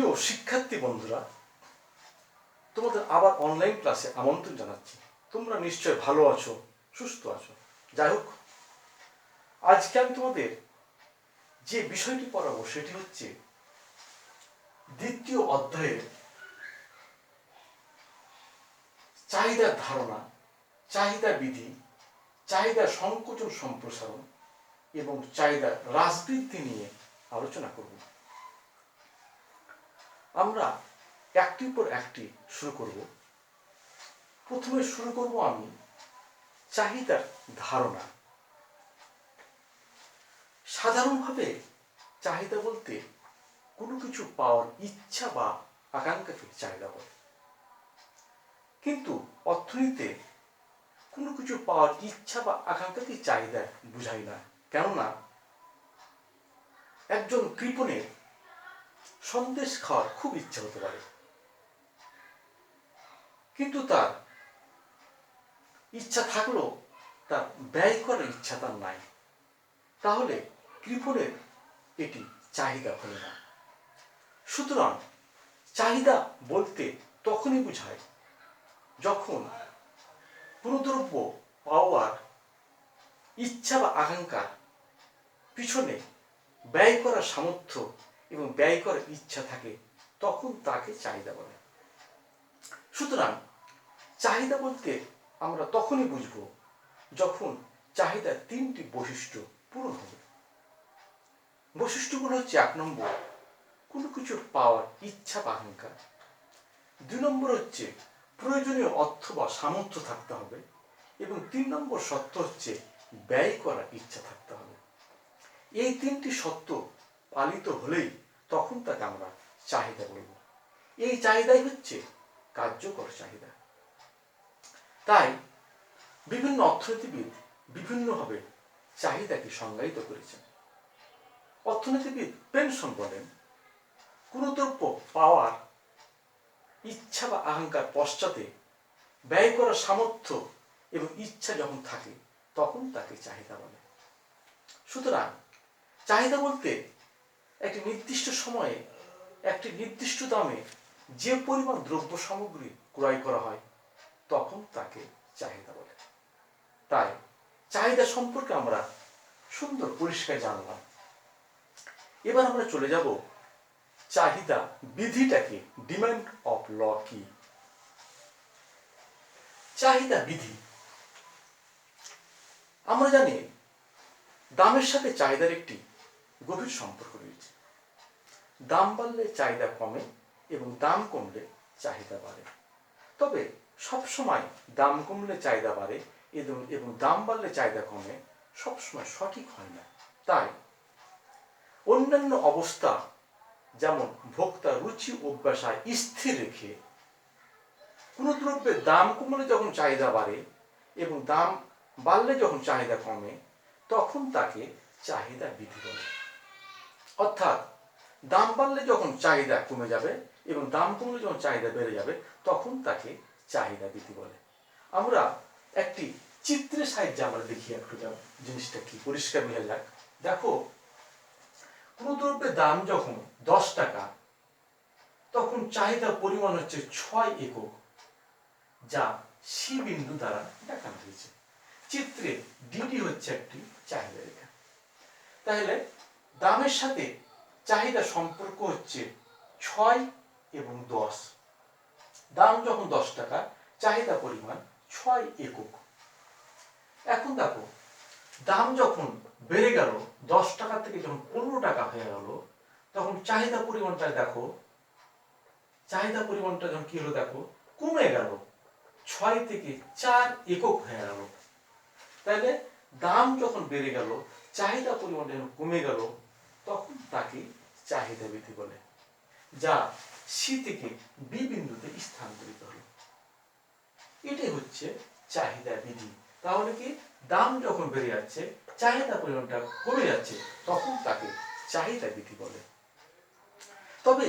প্রিয় শিক্ষার্থী বন্ধুরা, তোমাদের আবার অনলাইন ক্লাসে আমন্ত্রণ জানাচ্ছি। তোমরা নিশ্চয় ভালো আছো, সুস্থ আছো। যাই হোক, আজকে আমি তোমাদের যে বিষয়টি পড়াবো সেটি হচ্ছে দ্বিতীয় অধ্যায়ের চাহিদার ধারণা, চাহিদা বিধি, চাহিদা সংকোচন সম্প্রসারণ এবং চাহিদা হ্রাসবৃদ্ধি নিয়ে আলোচনা করব। আমরা একটির পর একটি শুরু করব। প্রথমে শুরু করব আমি চাহিদার ধারণা। সাধারণভাবে চাহিদা বলতে কোনো কিছু পাওয়ার ইচ্ছা বা আকাঙ্ক্ষাকে চাহিদা বলে, কিন্তু অর্থনীতিতে কোনো কিছু পাওয়ার ইচ্ছা বা আকাঙ্ক্ষাকে চাহিদা বুঝায় না। কেননা একজন কৃপণের সন্দেশ খাওয়ার খুব ইচ্ছা হতে পারে, কিন্তু তার ইচ্ছা থাকলেও তার ব্যয় করার ইচ্ছা তার নাই। তাহলে কৃপণের এটি চাহিদা হলো না। সুতরাং চাহিদা বলতে তখনই বোঝায় যখন কোনো দ্রব্য পাওয়ার ইচ্ছা বা আকাঙ্ক্ষার পিছনে ব্যয় করার সামর্থ্য এবং ব্যয় করার ইচ্ছা থাকে, তখন তাকে চাহিদা বলে। সুতরাং চাহিদা বলতে আমরা তখনই বুঝব যখন চাহিদার তিনটি বৈশিষ্ট্য পূরণ হবে। বৈশিষ্ট্যগুলো হচ্ছে: 1 নম্বর, কোনো কিছু পাওয়ার ইচ্ছা বা আকাঙ্ক্ষা। 2 নম্বর হচ্ছে প্রয়োজনীয় অর্থ বা সামর্থ্য থাকতে হবে, এবং 3 নম্বর সত্য হচ্ছে ব্যয় করার ইচ্ছা থাকতে হবে। এই তিনটি সত্য পালিত হলেই তখন তাকে আমরা চাহিদা বলব। এই চাহিদাই হচ্ছে কার্যকর চাহিদা। তাই বিভিন্ন অর্থনীতিবিদ বিভিন্নভাবে চাহিদাকে সংজ্ঞায়িত করেছেন। অর্থনীতিবিদ পেনসন বলেন, কোনো দ্রব্য পাওয়ার ইচ্ছা বা আকাঙ্ক্ষার পশ্চাতে ব্যয় করার সামর্থ্য এবং ইচ্ছা যখন থাকে, তখন তাকে চাহিদা বলে। সুতরাং চাহিদা বলতে একটি নির্দিষ্ট সময়ে একটি নির্দিষ্ট দামে যে পরিমাণ দ্রব্য সামগ্রী ক্রয় করা হয়, তখন তাকে চাহিদা বলে। তাই চাহিদা সম্পর্কে আমরা সুন্দর পরিষ্কার জানলাম। এবার আমরা চলে যাব চাহিদা বিধিটাকে, ডিমান্ড অফ ল কি। চাহিদা বিধি আমরা জানি দামের সাথে চাহিদার একটি গভীর সম্পর্ক রয়েছে। দাম বাড়লে চাহিদা কমে এবং দাম কমলে চাহিদা বাড়ে। তবে সবসময় দাম কমলে চাহিদা বাড়ে এবং দাম বাড়লে চাহিদা কমে সবসময় সঠিক হয় না। তাই অন্যান্য অবস্থা, যেমন ভোক্তা রুচি অভ্যাস স্থির রেখে কোনো দ্রব্যের দাম কমলে যখন চাহিদা বাড়ে এবং দাম বাড়লে যখন চাহিদা কমে, তখন তাকে চাহিদা বিধি বলে। অর্থাৎ দাম বাড়লে যখন চাহিদা কমে যাবে এবং দাম কমলে যখন চাহিদা বেড়ে যাবে, তখন তাকে চাহিদা বিধি বলে। আমরা একটি চিত্রের সাহায্যে আমরা দেখি একটু জিনিসটা কি পরিষ্কার বোঝা যাক। দেখো, কোনো দ্রব্যের দাম যখন 10 টাকা, তখন চাহিদার পরিমাণ হচ্ছে 6 একক, যা সি বিন্দু দ্বারা দেখানো হয়েছে। চিত্রে ডিডি হচ্ছে একটি চাহিদা রেখা। তাহলে দামের সাথে চাহিদা সম্পর্ক হচ্ছে 6 এবং 10। দাম যখন 10 টাকা, চাহিদা পরিমাণ 6 একক। এখন দেখো, দাম যখন বেড়ে গেল, 10 টাকা থেকে যখন 15 টাকা হয়ে গেল, তখন চাহিদা পরিমাণটা দেখো, চাহিদা পরিমাণটা যখন কি হলো দেখো, কমে গেল, 6 থেকে 4 একক হয়ে গেল। তাহলে দাম যখন বেড়ে গেল, চাহিদা পরিমাণ যখন কমে গেল, তখন তাকে চাহিদা বৃদ্ধি বলে, যা সি থেকে বি বিন্দুতে স্থানান্তরিত হলো। এটাই হচ্ছে চাহিদা বিধি। তাহলে কি, দাম যখন বেড়ে যাচ্ছে, চাহিদা পরিমাণটা কমে যাচ্ছে, তখন তাকে চাহিদা বিধি বলে। তবে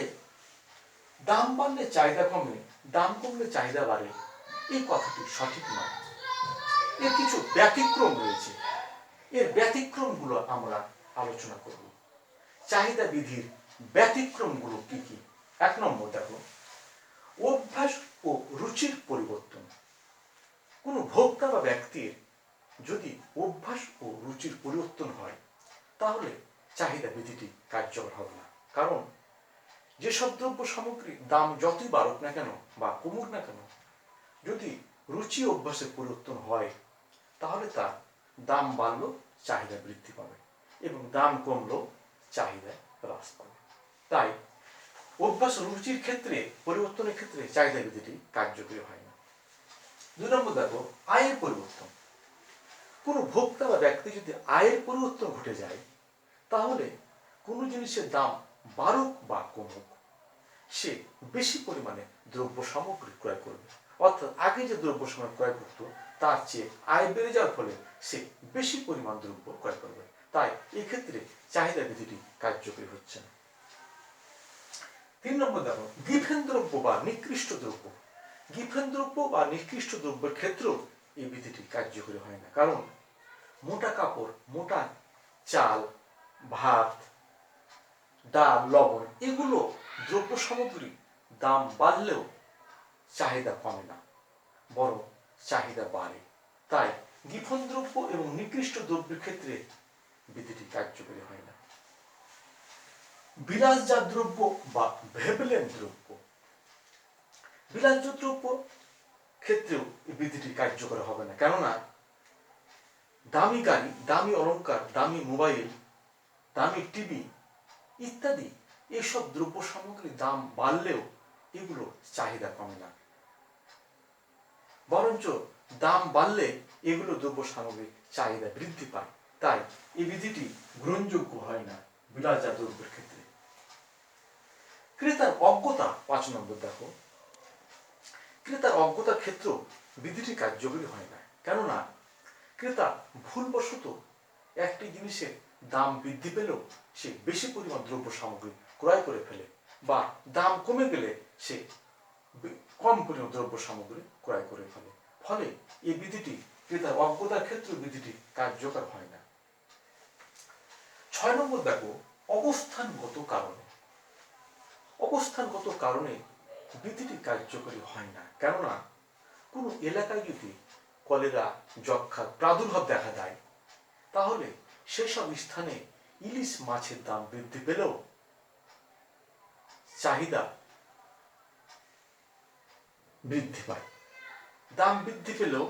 দাম বাড়লে চাহিদা কমে, দাম কমলে চাহিদা বাড়ে, এই কথাটি সঠিক নয়। এর কিছু ব্যতিক্রম রয়েছে। এর ব্যতিক্রমগুলো আমরা আলোচনা করব। চাহিদা বিধির ব্যতিক্রমগুলো কি কি, এক নম্বর দেখো, অভ্যাস ও রুচির পরিবর্তন। কোনো ভোক্তা বা ব্যক্তির যদি অভ্যাস ও রুচির পরিবর্তন হয় তাহলে চাহিদা বৃদ্ধিটি কার্যকর হবে না। কারণ যেসব দ্রব্য সামগ্রীর দাম যতই বাড়ুক না কেন বা কমুক না কেন, যদি রুচি অভ্যাসের পরিবর্তন হয় তাহলে তার দাম বাড়লেও চাহিদা বৃদ্ধি পাবে এবং দাম কমলেও চাহিদা হ্রাস পাবে। তাই অভ্যাস রুচির ক্ষেত্রে পরিবর্তনের ক্ষেত্রে চাহিদা বৃদ্ধিটি কার্যকরী হয় না। দুই নম্বর দেখো, আয়ের পরিবর্তন। কোনো ভোক্তা বা ব্যক্তি যদি আয়ের পরিবর্তন ঘটে যায় তাহলে কোনো জিনিসের দাম বাড়ুক বা কমুক সে বেশি পরিমাণে দ্রব্য সামগ্রী ক্রয় করবে। অর্থাৎ আগে যে দ্রব্য সামগ্রী ক্রয় করত তার চেয়ে আয় বেড়ে যাওয়ার ফলে সে বেশি পরিমাণ দ্রব্য ক্রয় করবে। তাই এক্ষেত্রে চাহিদা বৃদ্ধিটি কার্যকরী হচ্ছে না। তিন নম্বর দেখো, গিফেন দ্রব্য বা নিকৃষ্ট দ্রব্য। গিফেন দ্রব্য বা নিকৃষ্ট দ্রব্যের ক্ষেত্রেও এই বৃদ্ধিটি কার্যকরী হয় না। কারণ মোটা কাপড়, মোটা চাল, ভাত, ডাল, লবণ এগুলো দ্রব্য সামগ্রী দাম বাড়লেও চাহিদা কমে না, বরং চাহিদা বাড়ে। তাই গিফন দ্রব্য এবং নিকৃষ্ট দ্রব্যের ক্ষেত্রে বৃদ্ধিটি কার্যকরী হয় না। বিলাসজাত দ্রব্য বা ভেবলেন দ্রব্য। বিলাসজাত দ্রব্য ক্ষেত্রেও এই বৃদ্ধিটি কার্যকর হবে না। কেননা দামি গাড়ি, দামি অলংকার, দামি মোবাইল, দামি টিভি ইত্যাদি এসব দ্রব্য সামগ্রীর দাম বাড়লেও এগুলো চাহিদা কমে না, বরঞ্চ দাম বাড়লে এগুলো দ্রব্য সামগ্রীর চাহিদা বৃদ্ধি পায়। তাই এই বিধিটি গ্রহণযোগ্য হয় না বিলাসজাত দ্রব্যের ক্ষেত্রে। ক্রেতার অজ্ঞতা, 5 নম্বর দেখো, ক্রেতার অজ্ঞতার ক্ষেত্রেও বিধিটি কার্যকরী হয় না। কেননা ক্রেতা ভুলবশত একটি জিনিসের দাম বৃদ্ধি পেলেও সে বেশি পরিমাণ দ্রব্য সামগ্রী ক্রয় করে ফেলে, বা দাম কমে গেলে সে কম পরিমাণ দ্রব্য সামগ্রী ক্রয় করে ফেলে। ফলে এই বিধিটি ক্রেতার অজ্ঞতার ক্ষেত্রে বিধিটি কার্যকর হয় না। 6 নম্বর দেখো, অবস্থানগত কারণে। অবস্থানগত কারণে বিধিটি কার্যকরী হয় না। কেননা কোনো এলাকায় যদি কলেরা, যক্ষ্মার প্রাদুর্ভাব দেখা দেয় তাহলে সেসব স্থানে ইলিশ মাছের দাম বৃদ্ধি পেলেও চাহিদা বৃদ্ধি পায়। দাম বৃদ্ধি পেলেও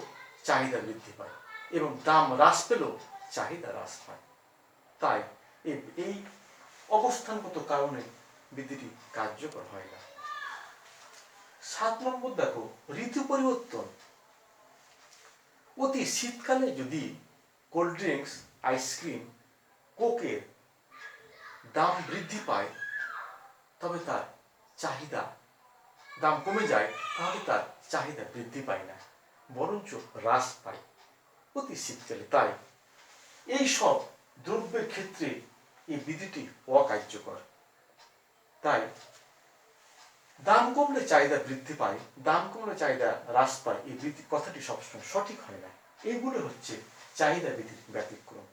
চাহিদা বৃদ্ধি পায় এবং দাম হ্রাস পেলেও চাহিদা হ্রাস পায়। তাই এই অবস্থানগত কারণে বিধিটি কার্যকর হয় না। 7 নম্বর দেখো, ঋতু পরিবর্তন। অতি শীতকালে যদি কোল্ড ড্রিঙ্কস, আইসক্রিম, কোকের দাম বৃদ্ধি পায় তবে তার চাহিদা, দাম কমে যায় তাহলে তার চাহিদা বৃদ্ধি পায় না, বরঞ্চ হ্রাস পায় অতি শীতকালে। তাই এই সব দ্রব্যের ক্ষেত্রে এই বিধিটি অকার্যকর। তাই দাম কমলে চাহিদা বৃদ্ধি পায়, দাম কমলে চাহিদা হ্রাস পায়, এই কথাটি সবসময় সঠিক হয় না। এইগুলো হচ্ছে চাহিদা বৃদ্ধির ব্যতিক্রম।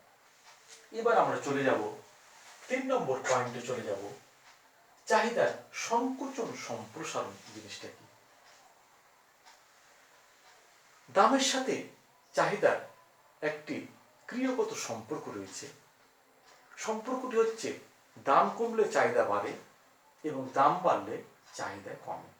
এবার আমরা চলে যাব 3 নম্বর পয়েন্টে চলে যাব, চাহিদার সংকোচন সম্প্রসারণ জিনিসটা কি। দামের সাথে চাহিদার একটি ক্রিয়াগত সম্পর্ক রয়েছে। সম্পর্কটি হচ্ছে দাম কমলে চাহিদা বাড়ে এবং দাম বাড়লে চাহিদা কমে।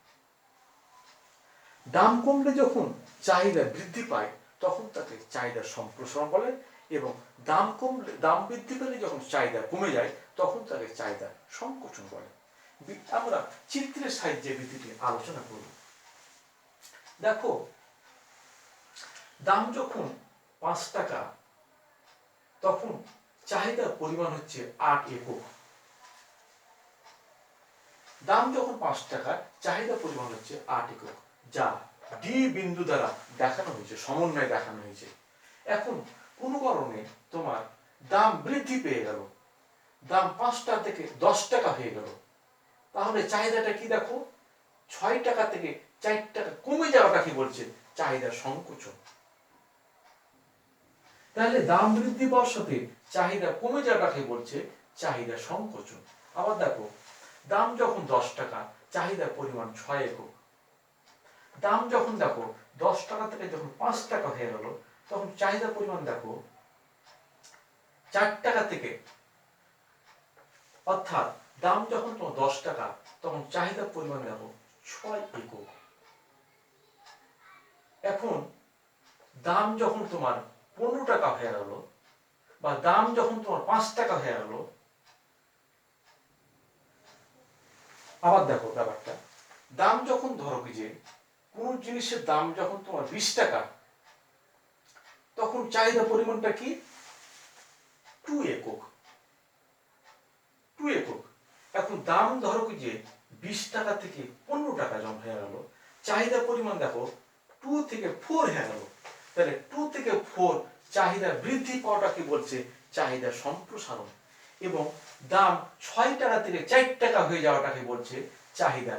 দাম কমলে যখন চাহিদা বৃদ্ধি পায় তখন তাকে চাহিদার সম্প্রসারণ বলে, এবং দাম কমলে, দাম বৃদ্ধি পেলে যখন চাহিদা কমে যায় তখন তাকে চাহিদার সংকোচন বলে। আমরা চিত্রের সাহায্যে বিধিটি আলোচনা করব। দেখো, দাম যখন 5 টাকা তখন চাহিদার পরিমাণ হচ্ছে 8 একক। দাম যখন 5 টাকা, চাহিদা পরিমাণ হচ্ছে 8 একক, যা ডি বিন্দু দ্বারা দেখানো হয়েছে, সমন্বয় দেখানো হয়েছে। এখন কোনো কারণে তোমার দাম বৃদ্ধি পেয়ে গেল, দাম 5 টাকা থেকে 10 টাকা হয়ে গেল, তাহলে চাহিদাটা কি দেখো, 6 টাকা থেকে 4 টাকা কমে যাওয়াটা কি বলছে, চাহিদা সংকোচন। তাহলে দাম বৃদ্ধি পাওয়ার সাথে চাহিদা কমে যাওয়াটাকে বলছে চাহিদা সংকোচন। আবার দেখো, দাম যখন 10 টাকা চাহিদার পরিমাণ 6 একক। দাম যখন দেখো 10 টাকা থেকে যখন 5 টাকা হয়ে গেল, তখন চাহিদার পরিমাণ দেখো 4 টাকা থেকে, অর্থাৎ দাম যখন তোমার 10 টাকা, তখন চাহিদার পরিমাণ দেখো 6 একক। এখন দাম যখন তোমার 15 টাকা হয়ে গেল, বা দাম যখন তোমার 5 টাকা হয়ে গেল, আবার দেখো ব্যাপারটা, দাম যখন ধরো কি যে কোন জিনিসের দাম যখন তোমার 20 টাকা, তখন চাহিদা পরিমাণটা কি 2 একক। 2 একক। এখন দাম ধরো কি যে 20 টাকা থেকে 15 টাকা যখন হয়ে গেল, চাহিদা পরিমাণ দেখো 2 থেকে 4 হয়ে গেল। তাহলে 2 থেকে 4 চাহিদা বৃদ্ধি পাওয়াটাকে বলছে চাহিদা সম্প্রসারণ, এবং দাম 6 টাকা থেকে 4 টাকা হয়ে যাওয়াটাকে বলছে চাহিদা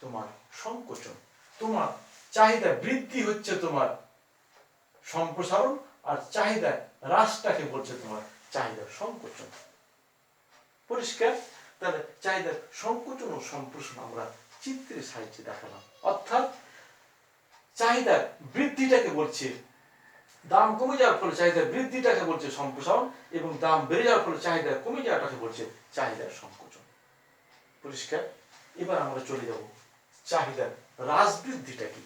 তোমার সংকোচন। তোমার চাহিদা বৃদ্ধি হচ্ছে তোমার সম্প্রসারণ, আর চাহিদা হ্রাসটাকে বলছে তোমার চাহিদা সংকোচন। পরিষ্কার? তাহলে চাহিদার সংকোচন ও সম্প্রসারণ আমরা চিত্রের সাহায্যে দেখালাম। অর্থাৎ চাহিদার বৃদ্ধিটাকে বলছে, দাম কমে যাওয়ার ফলে চাহিদার বৃদ্ধিটাকে বলছে সম্প্রসারণ, এবং দাম বেড়ে যাওয়ার ফলে চাহিদা কমে যাওয়াটাকে বলছে চাহিদার সংকোচন। পরিষ্কার? এবার আমরা চলে যাব চাহিদার হ্রাস বৃদ্ধিটা কি।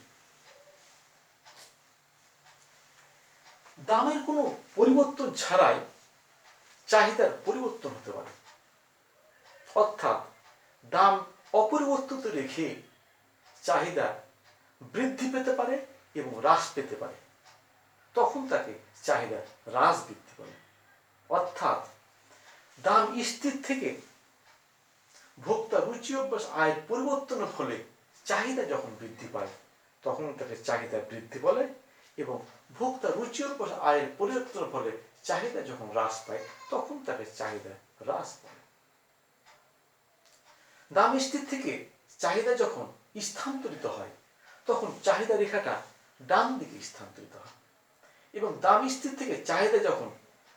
দামের কোনো পরিবর্তন ছাড়াই চাহিদার পরিবর্তন হতে পারে। অর্থাৎ দাম অপরিবর্তিত রেখে চাহিদা বৃদ্ধি পেতে পারে এবং হ্রাস পেতে পারে, তখন তাকে চাহিদার হ্রাস বৃদ্ধি বলে। অর্থাৎ দাম স্থির থেকে ভোক্তা রুচি অভ্যাস আয়ের পরিবর্তনের ফলে চাহিদা যখন বৃদ্ধি পায়, তখন তাকে চাহিদা বৃদ্ধি বলে, এবং ভোক্তা রুচি অভ্যাস আয়ের পরিবর্তনের ফলে চাহিদা যখন হ্রাস পায়, তখন তাকে চাহিদা হ্রাস বলে। দাম স্থির থেকে চাহিদা যখন স্থানান্তরিত হয়, তখন চাহিদা রেখাটা ডান দিকে স্থানান্তরিত হয়, এবং দাম স্থির থেকে চাহিদা যখন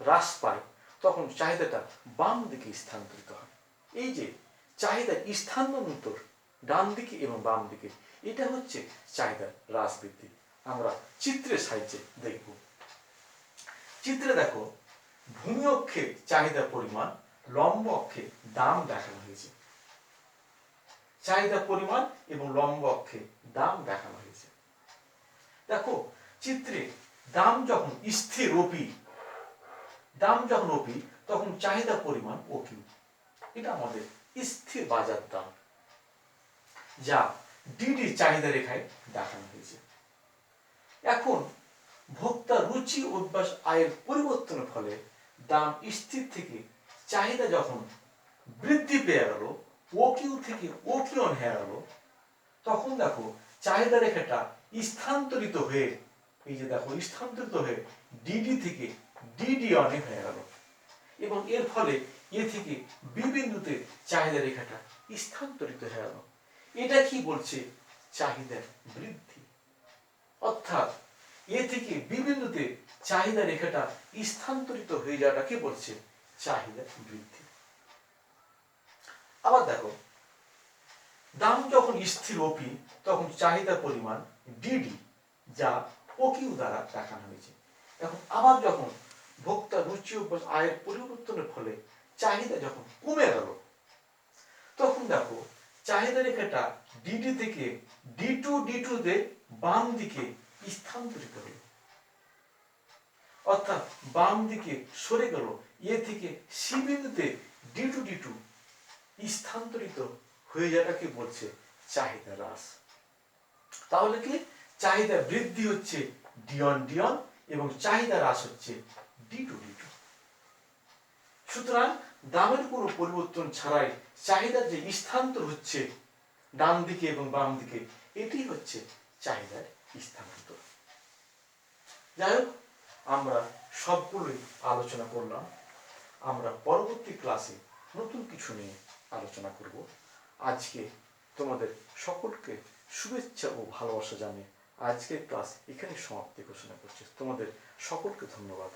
হ্রাস পায়, তখন চাহিদাটা বাম দিকে স্থানান্তরিত হয়। এই যে চাহিদার স্থানান্তর ডান দিকে এবং বাম দিকে, এটা হচ্ছে চাহিদার হ্রাস বৃদ্ধি। আমরা চিত্রের সাহায্যে দেখব। চিত্রে দেখো, ভূমি অক্ষে চাহিদার পরিমাণ, লম্ব অক্ষে দাম দেখানো হয়েছে। চাহিদা পরিমাণ এবং লম্ব অক্ষে দাম দেখানো হয়েছে। দেখো চিত্রে দাম যখন স্থির ওপি, দাম যখন ওপি, তখন চাহিদা পরিমাণ ওকিউ। এটা আমাদের স্থির বাজার দাম, যা ডিডি চাহিদা রেখায় দেখানো হয়েছে। এখন ভোক্তা রুচি অভ্যাস আয়ের পরিবর্তনের ফলে দাম স্থির থেকে চাহিদা যখন বৃদ্ধি পেয়ে গেল, ওকিউ থেকে ওকিউন হয়ে গেল, তখন দেখো চাহিদা রেখাটা স্থানান্তরিত হয়ে, এই যে দেখো স্থানান্তরিত হয়ে ডিডি থেকে ডিডি অনে হয়ে গেল, এবং এর ফলে এ থেকে বি বিন্দুতে চাহিদা রেখাটা স্থানান্তরিত হয়ে গেল। এটা কি বলছে? চাহিদার বৃদ্ধি। অর্থাৎ এ থেকে বি বিন্দুতে চাহিদা রেখাটা স্থানান্তরিত হয়ে যাওয়াটা কি বলছে? চাহিদা বৃদ্ধি। আবার দেখো, দাম যখন স্থির ওপি, তখন চাহিদা পরিমাণ ডিডি, যা ওকিউ দ্বারা দেখানো হয়েছে। এখন আবার যখন ভোক্তা রুচি অভ্যাস আয়ের পরিবর্তনের ফলে চাহিদা যখন কমে গেল, তখন দেখো চাহিদা রেখাটা ডিডি থেকে ডি টু তে বাম দিকে স্থানান্তরিত হল, অর্থাৎ বাম দিকে সরে গেল। এ থেকে সি বিন্দুতে ডি টু স্থানান্তরিত হয়ে যাওয়াটাকে বলছে চাহিদা হ্রাস। তাহলে কি? চাহিদা বৃদ্ধি হচ্ছে ডিঅন, এবং চাহিদা হ্রাস হচ্ছে ডি টু। সুতরাং দামের কোনো পরিবর্তন ছাড়াই চাহিদার যে স্থানান্তর হচ্ছে ডান দিকে এবং বাম দিকে, এটি হচ্ছে চাহিদার স্থানান্তর। যাই হোক, আমরা সবগুলোই আলোচনা করলাম। আমরা পরবর্তী ক্লাসে নতুন কিছু নিয়ে আলোচনা করব। আজকে তোমাদের সকলকে শুভেচ্ছা ও ভালোবাসা জানিয়ে আজকের ক্লাস এখানে সমাপ্তি ঘোষণা করছি। তোমাদের সকলকে ধন্যবাদ।